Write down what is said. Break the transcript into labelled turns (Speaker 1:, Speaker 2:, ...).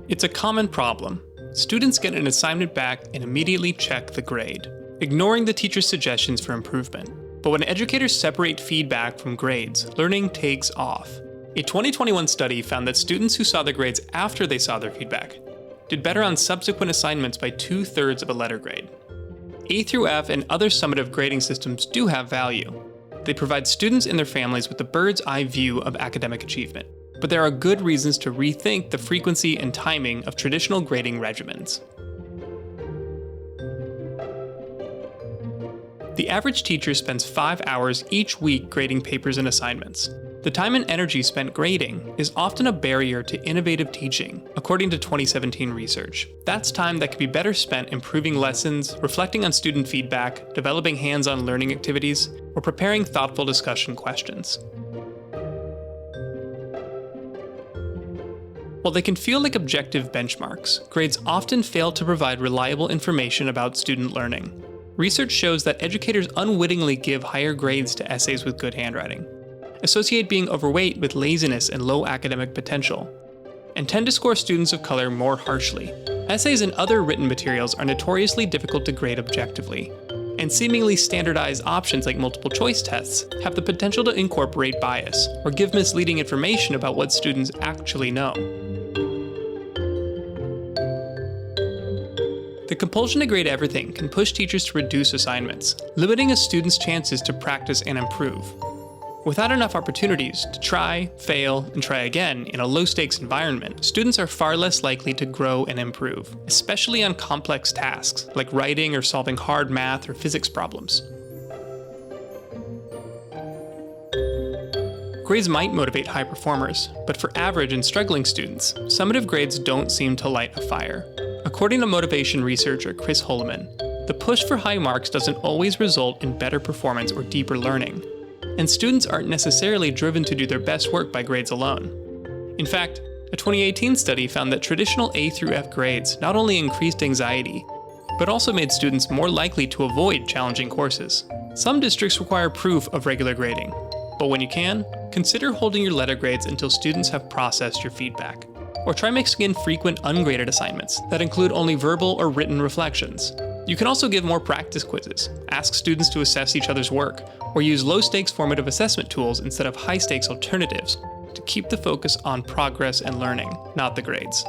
Speaker 1: It's a common problem. Students get an assignment back and immediately check the grade, ignoring the teacher's suggestions for improvement. But when educators separate feedback from grades, learning takes off. A 2021 study found that students who saw the grades after they saw their feedback did better on subsequent assignments by 2/3 of a letter grade. A through F and other summative grading systems do have value. They provide students and their families with a bird's eye view of academic achievement. But there are good reasons to rethink the frequency and timing of traditional grading regimens. The average teacher spends 5 hours each week grading papers and assignments. The time and energy spent grading is often a barrier to innovative teaching, according to 2017 research. That's time that could be better spent improving lessons, reflecting on student feedback, developing hands-on learning activities, or preparing thoughtful discussion questions. While they can feel like objective benchmarks, grades often fail to provide reliable information about student learning. Research shows that educators unwittingly give higher grades to essays with good handwriting, associate being overweight with laziness and low academic potential, and tend to score students of color more harshly. Essays and other written materials are notoriously difficult to grade objectively, and seemingly standardized options like multiple choice tests have the potential to incorporate bias or give misleading information about what students actually know. The compulsion to grade everything can push teachers to reduce assignments, limiting a student's chances to practice and improve. Without enough opportunities to try, fail, and try again in a low-stakes environment, students are far less likely to grow and improve, especially on complex tasks like writing or solving hard math or physics problems. Grades might motivate high performers, but for average and struggling students, summative grades don't seem to light a fire. According to motivation researcher Chris Holloman, the push for high marks doesn't always result in better performance or deeper learning, and students aren't necessarily driven to do their best work by grades alone. In fact, a 2018 study found that traditional A through F grades not only increased anxiety, but also made students more likely to avoid challenging courses. Some districts require proof of regular grading, but when you can, consider holding your letter grades until students have processed your feedback. Or try mixing in frequent ungraded assignments that include only verbal or written reflections. You can also give more practice quizzes, ask students to assess each other's work, or use low-stakes formative assessment tools instead of high-stakes alternatives to keep the focus on progress and learning, not the grades.